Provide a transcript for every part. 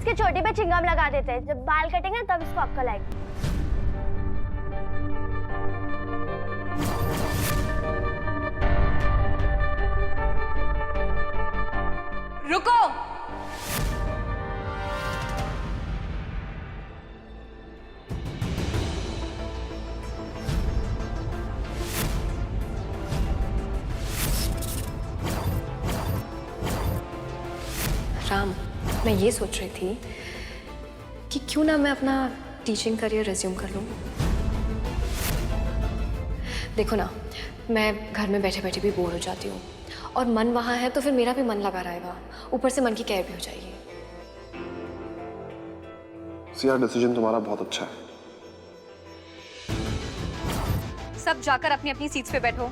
इसके चोटी पे चिंगम लगा देते हैं, जब बाल कटेंगे तब इसको अक्ल आएगी। रुको। राम, मैं ये सोच रही थी कि क्यों ना मैं अपना टीचिंग करियर रिज्यूम कर लूँ। देखो ना, मैं घर में बैठे बैठे भी बोर हो जाती हूँ और मन वहाँ है तो फिर मेरा भी मन लगा रहेगा, ऊपर से मन की केयर भी हो जाएगी। सिया, डिसीजन तुम्हारा बहुत अच्छा है। सब जाकर अपनी अपनी सीट्स पे बैठो।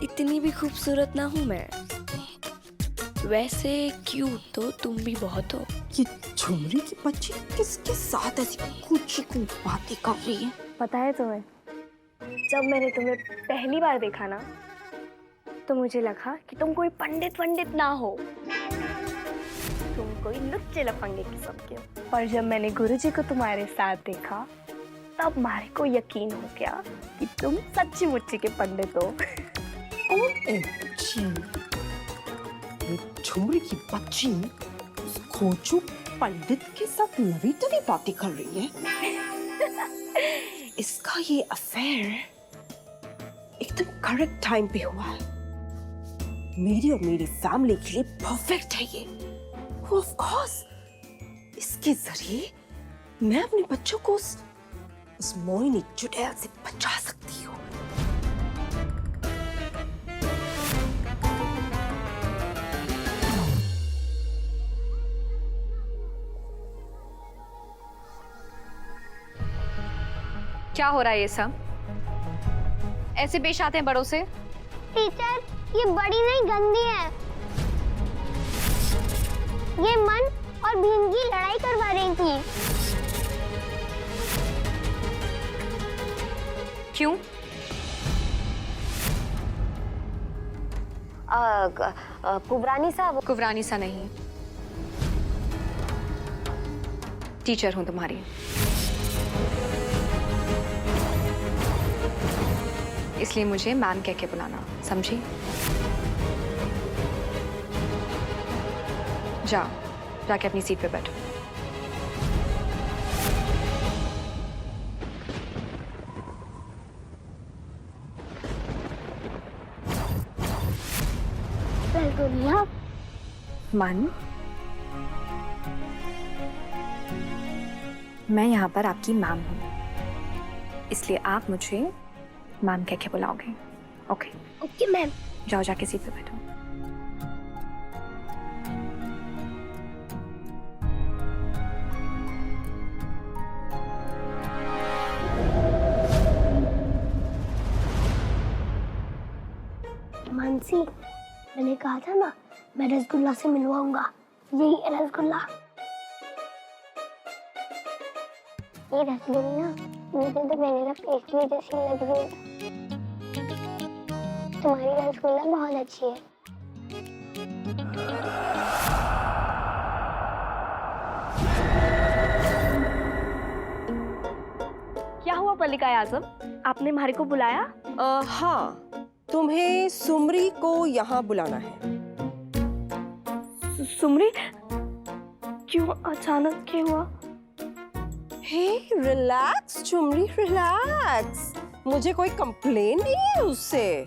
इतनी भी खूबसूरत ना हूँ मैं, वैसे क्यूट तो तुम भी बहुत हो। ये झुमरी की बच्ची किसके साथ ऐसी कुछ बातें कर रही है? पता है तुम्हें, जब मैंने तुम्हें पहली बार देखा ना, तो मुझे लगा कि तुम कोई पंडित ना हो, तुम कोई लुच्चे लफंगे किस्म के हो। पर जब मैंने गुरुजी को तुम्हारे साथ देखा, तब मारे को यकीन हो गया कि तुम सच्ची मुच्ची के पंडित हो। ये झुमरी की बच्ची उस खोचू पंडित के साथ नवी तवी बातें कर रही है। इसका ये अफेयर एकदम करेक्ट टाइम पे हुआ है। मेरी और मेरी फैमिली के लिए परफेक्ट है ये। ऑफ कोर्स, इसके जरिए मैं अपने बच्चों को उस मोहिनी चुड़ैल से बचा सकती हूँ। क्या हो रहा है ये सब? ऐसे पेश आते हैं बड़ों से? टीचर, ये बड़ी नहीं गंदी है। ये मन और भीम की लड़ाई करवा रही थी। क्यों? कुबरानी साहब। कुवरानी सा नहीं, टीचर हूँ तुम्हारी। इसलिए मुझे मैम कह के बुलाना, समझी? जाओ, जाके अपनी सीट पे बैठो। मन, मैं यहाँ पर आपकी मैम हूँ, इसलिए आप मुझे मैम कह के बुलाओगे। ओके? Okay ma'am. जाओ, जाके सीट पे बैठो। मानसी, मैंने कहा था ना, मैं रसगुल्ला से मिलवाऊंगा। यही है रसगुल्ला। ये रसगुल्ला मुझे तो वनीला पेस्ट्री जैसी लग रही है। तुम्हारी रसगुल्ला बहुत अच्छी है। क्या हुआ मल्लिका आजम, आपने मारे को बुलाया? हाँ, तुम्हें सुमरी को यहाँ बुलाना है। सुमरी? क्यों अचानक क्या हुआ? हे, रिलैक्स झुमरी, रिलैक्स। मुझे कोई कंप्लेन नहीं है उससे।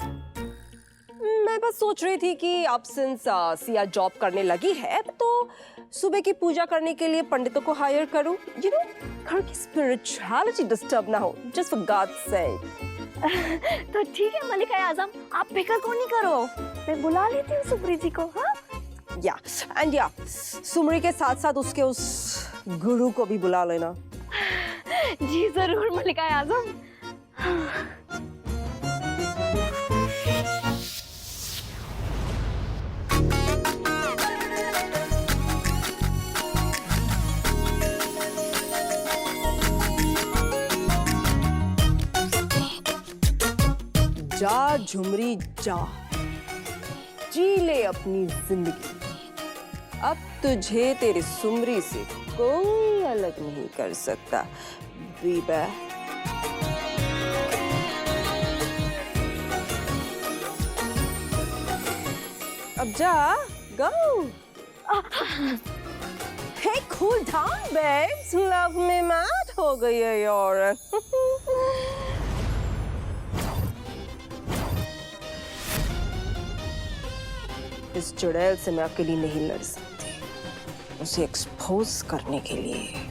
मैं बस सोच रही थी कि अब सिंस सिया जॉब करने लगी है तो सुबह की पूजा करने के लिए पंडितों को हायर करूं, यू नो, घर की स्पिरिचुअलिटी डिस्टर्ब ना हो, जस्ट फॉर गॉड्स सेक। तो ठीक है मल्लिका आजम, आप फिक्र क्यों नहीं करो, मैं बुला लेती हूँ सुमरी जी को। हाँ, या सुमरी के साथ साथ उसके उस गुरु को भी बुला लेना। जी जरूर मलिका आजम। जा झुमरी जा, जी ले अपनी जिंदगी। अब तुझे तेरी सुमरी से कोई अलग नहीं कर सकता बीबा। अब जा, go. Hey, cool down, babes. Love में mad हो गई है यार। इस चुड़ैल से मैं अकेली नहीं लड़ सकती। उसे एक्सपोज करने के लिए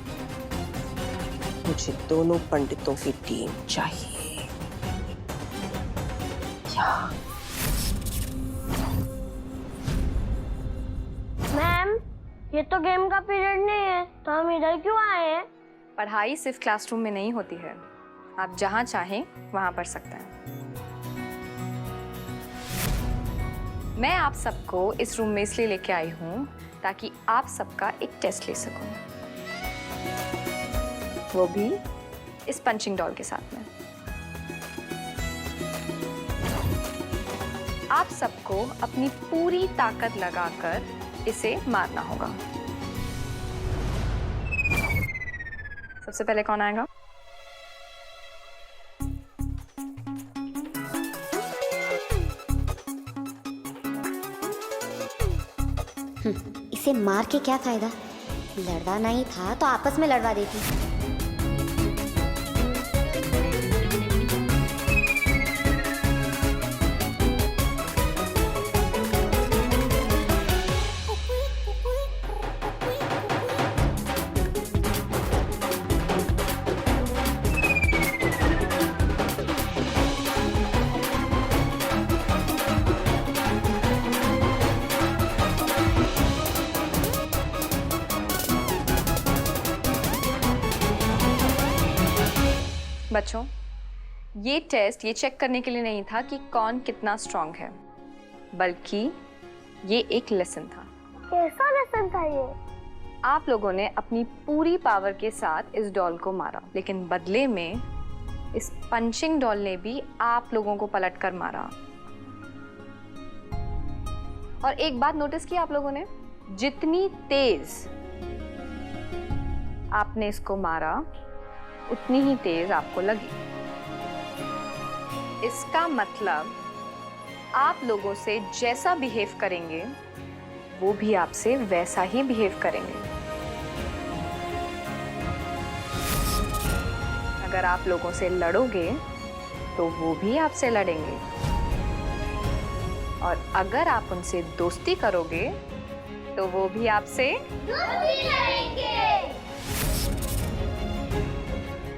मुझे दोनों पंडितों की टीम चाहिए। मैम, ये तो गेम का पीरियड नहीं है, तो हम इधर क्यों आए हैं? पढ़ाई सिर्फ क्लासरूम में नहीं होती है, आप जहाँ चाहें वहाँ पढ़ सकते हैं। मैं आप सबको इस रूम में इसलिए लेके आई हूँ ताकि आप सबका एक टेस्ट ले सकूं, वो भी इस पंचिंग डॉल के साथ में। आप सबको अपनी पूरी ताकत लगाकर इसे मारना होगा। सबसे पहले कौन आएगा? इसे मार के क्या फायदा? लड़वा नहीं था तो आपस में लड़वा देती। बच्चों, ये टेस्ट ये चेक करने के लिए नहीं था कि कौन कितना स्ट्रांग है, बल्कि ये एक लेसन था। कैसा लेसन था ये? आप लोगों ने अपनी पूरी पावर के साथ इस डॉल को मारा, लेकिन बदले में इस पंचिंग डॉल ने भी आप लोगों को पलट कर मारा। और एक बात नोटिस की आप लोगों ने, जितनी तेज आपने इसको मारा उतनी ही तेज आपको लगी। इसका मतलब आप लोगों से जैसा बिहेव करेंगे वो भी आपसे वैसा ही बिहेव करेंगे। अगर आप लोगों से लड़ोगे तो वो भी आपसे लड़ेंगे, और अगर आप उनसे दोस्ती करोगे तो वो भी आपसे दोस्ती करेंगे।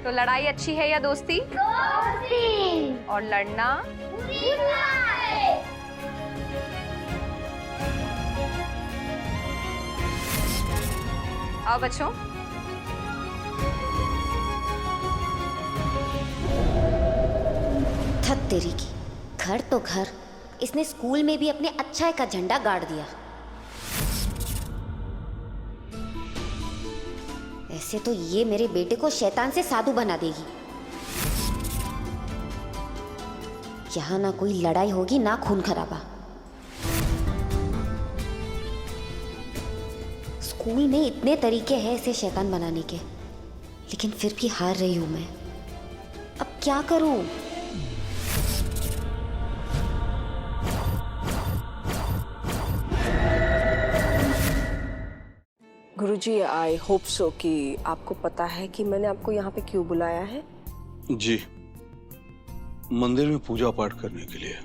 तो लड़ाई अच्छी है या दोस्ती? दोस्ती। और लड़ना बुरी है। आओ बच्चों, थक तेरी की, घर तो घर, इसने स्कूल में भी अपने अच्छाई का झंडा गाड़ दिया। ऐसे तो ये मेरे बेटे को शैतान से साधु बना देगी। यहाँ ना कोई लड़ाई होगी ना खून खराबा। स्कूल में इतने तरीके हैं इसे शैतान बनाने के, लेकिन फिर भी हार रही हूं मैं। अब क्या करूं? गुरुजी, आई होप सो कि आपको पता है कि मैंने आपको यहाँ पे क्यों बुलाया है। जी, मंदिर में पूजा पाठ करने के लिए।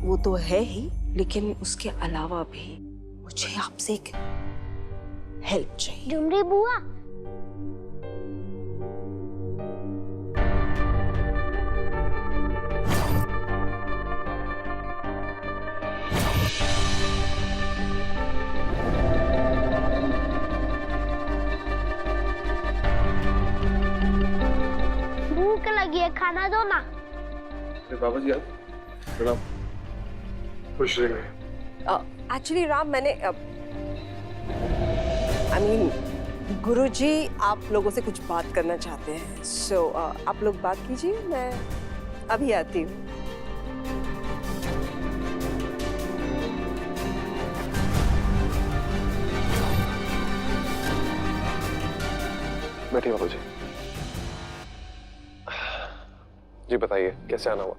वो तो है ही, लेकिन उसके अलावा भी मुझे आपसे एक हेल्प चाहिए। झुमरी बुआ, लगी है, खाना दो ना। बाबा जी आप प्रणाम। खुश रहिए। एक्चुअली राम, मैंने गुरुजी आप लोगों से कुछ बात करना चाहते हैं। सो आप लोग बात कीजिए, मैं अभी आती हूँ। बैठिए बाबू जी। जी बताइए कैसे आना हुआ?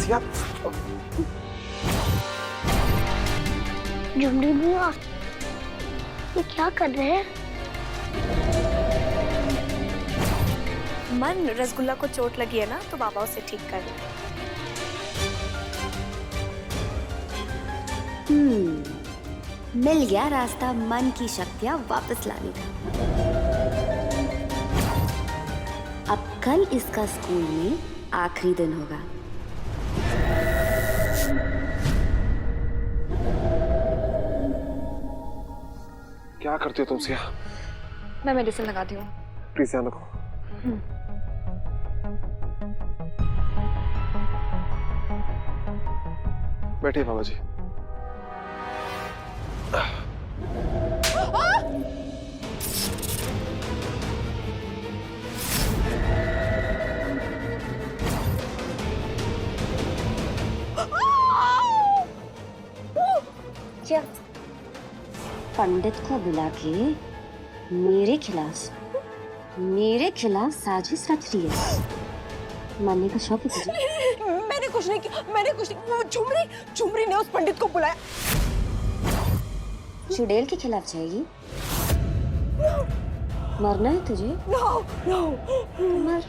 सिया, झुमरी बुआ, ये क्या कर रहे हैं? मन, रसगुल्ला को चोट लगी है ना, तो बाबा उसे ठीक कर रहे हैं। मिल गया रास्ता मन की शक्तियां वापस लाने का। अब कल इसका स्कूल में आखिरी दिन होगा। क्या करती हो तुम सिया? मैं मेडिसिन लगाती हूँ। प्लीज ध्यान रखो। बैठिए बाबा जी। क्या पंडित को बुला के मेरे खिलाफ साजिश रच रही है? मानने का शौक है तुझे? मैंने कुछ नहीं किया, मैंने कुछ नहीं। वो झुमरी ने उस पंडित को बुलाया। चुड़ैल के खिलाफ जाएगी? मरना है तुझे? नो नो मर।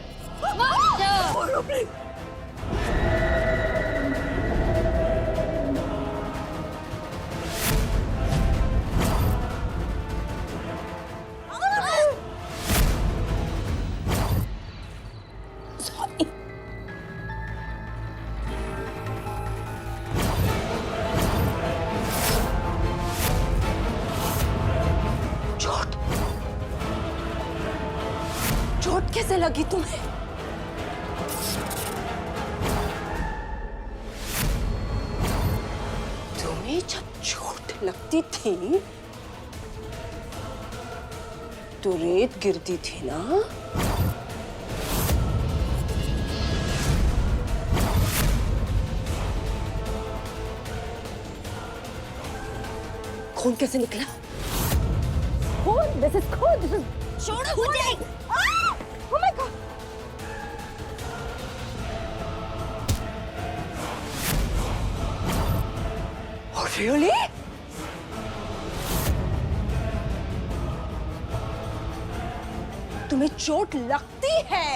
चोट कैसे लगी तुम्हें? तुम्हें जब चोट लगती थी तो रेत गिरती थी ना? खून कैसे निकला? खून? This is खून। This is छोड़ो मुझे! Oh my God! Oh really? तुम्हें चोट लगती है?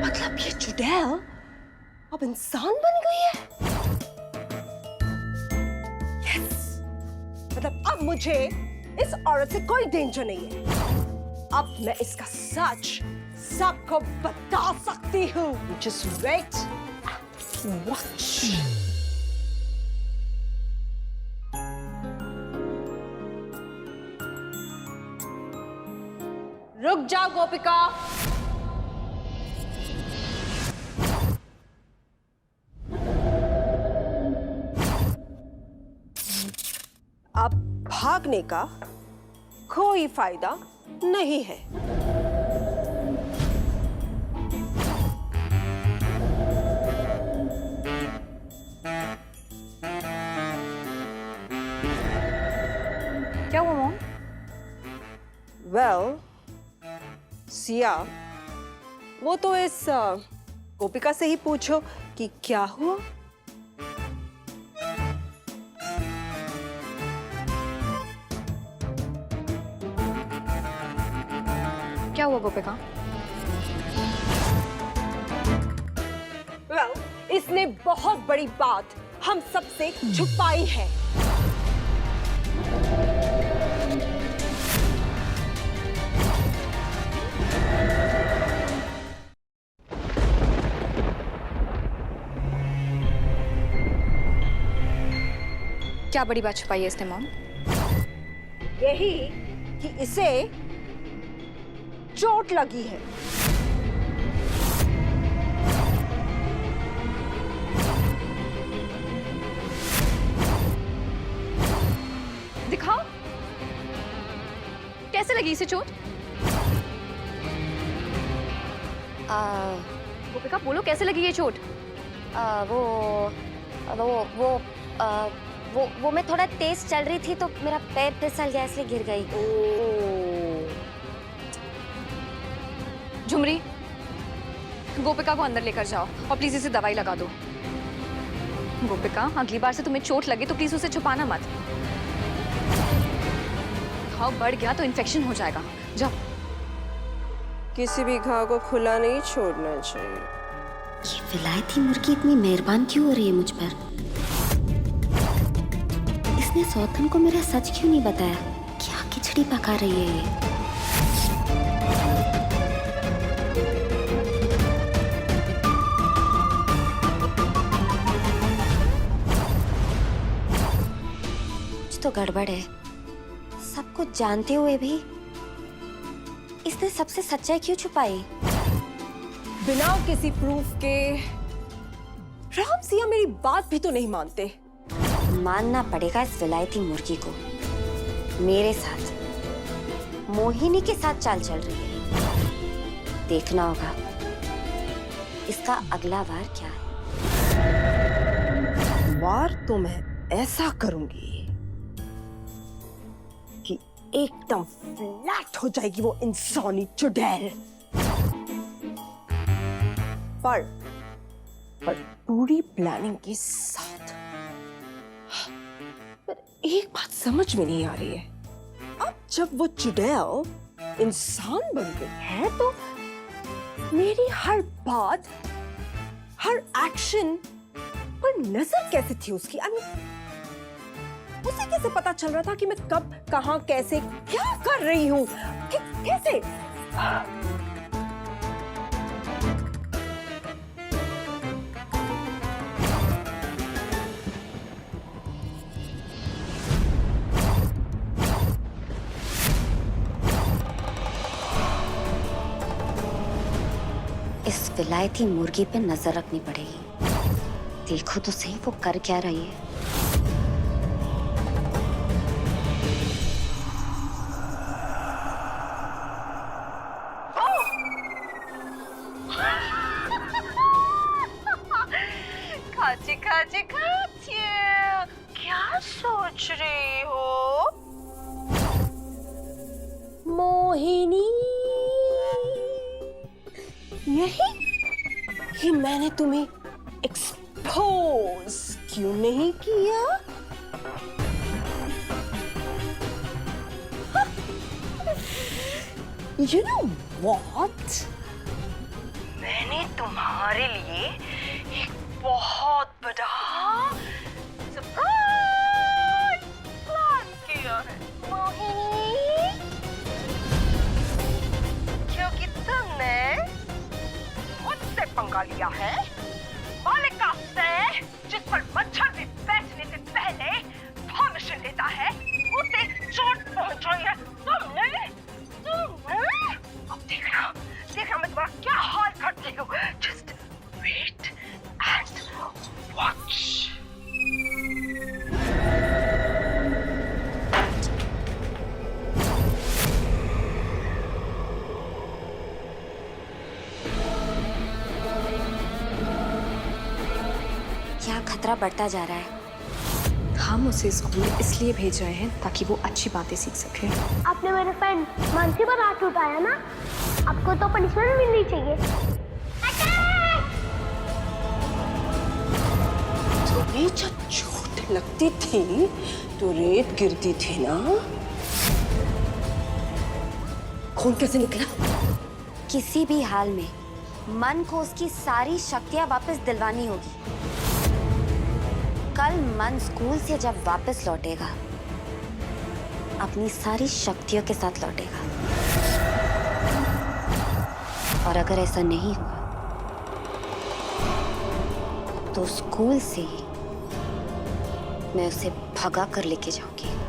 मतलब ये चुड़ैल अब इंसान बन गई है? मतलब अब मुझे इस औरत से कोई डेंजर नहीं है। अब मैं इसका सच सबको बता सकती हूँ। Just wait, watch. रुक जाओ गोपिका। अब भागने का कोई फायदा नहीं है। क्या हुआ मॉम? वेल सिया, वो तो इस गोपिका से ही पूछो कि क्या हुआ। क्या हुआ गोपिका? वेल, इसने बहुत बड़ी बात हम सबसे छुपाई है। क्या बड़ी बात छुपाई है इसने मॉम? यही कि इसे चोट लगी है। दिखाओ कैसे लगी इसे चोट? गोपिका बोलो कैसे लगी ये चोट? वो मैं थोड़ा तेज चल रही थी तो मेरा पैर फिसल गया इसलिए गिर गई। झुमरी, गोपिका को अंदर लेकर जाओ और प्लीज इसे दवाई लगा दो। गोपिका, अगली बार से तुम्हें चोट लगे तो प्लीज उसे छुपाना मत। घाव बढ़ गया तो इन्फेक्शन हो जाएगा। जाओ। किसी भी घाव को खुला नहीं छोड़ना चाहिए। ये विलायती मुर्गी इतनी मेहरबान क्यों हो रही है मुझ पर? इसने सौतन को मेरा सच क्यों नहीं बताया? क्या खिचड़ी पका रही है ये? कुछ तो गड़बड़ है। सब कुछ जानते हुए भी इसने सबसे सच्चाई क्यों छुपाई? बिना किसी प्रूफ के राम सिया मेरी बात भी तो नहीं मानते। मानना पड़ेगा इस विलायती मुर्गी को। मेरे साथ मोहिनी के साथ चाल चल रही है। देखना होगा इसका अगला वार क्या है। वार तो मैं ऐसा करूंगी कि एकदम फ्लैट हो जाएगी वो इंसानी चुड़ैल। पर पूरी प्लानिंग के साथ। पर एक बात समझ में नहीं आ रही है। अब जब वो चुड़ैल इंसान बन गई है तो मेरी हर बात, हर एक्शन पर नजर कैसे थी उसकी? उसे कैसे पता चल रहा था कि मैं कब, कहां, कैसे, क्या कर रही हूं? कैसे? इस विलायती मुर्गी पे नजर रखनी पड़ेगी। देखो तो सही वो कर क्या रही है। खाची खाची खाची, क्या सोच रही हो? मोहिनी, यही कि मैंने तुम्हें एक्सपोज क्यों नहीं किया? You know what? मैंने तुम्हारे लिए एक बहुत बड़ा सरप्राइज प्लान किया है मोहिनी, क्योंकि तुमने मुझसे पंगा लिया है, मालिका से, जिस पर मच्छर भी बैठने से पहले परमिशन लेता है, उसे चोट पहुंचाई है तुमने। अब देखना मैं तुम्हारा क्या हाल करती हूँ। Just wait and watch. क्या खतरा बढ़ता जा रहा है? हम उसे स्कूल इसलिए भेज रहे हैं ताकि वो अच्छी बातें सीख सके। आपने मेरे फ्रेंड मानसी पर हाथ उठाया ना, आपको तो पनिशमेंट मिलनी चाहिए। तुम्हें जब चोट लगती थी तो रेत गिरती थी ना? खून कैसे निकला? किसी भी हाल में मन को उसकी सारी शक्तियां वापस दिलवानी होगी। कल मन स्कूल से जब वापस लौटेगा अपनी सारी शक्तियों के साथ लौटेगा, और अगर ऐसा नहीं हुआ तो स्कूल से ही मैं उसे भगा कर लेके जाऊंगी।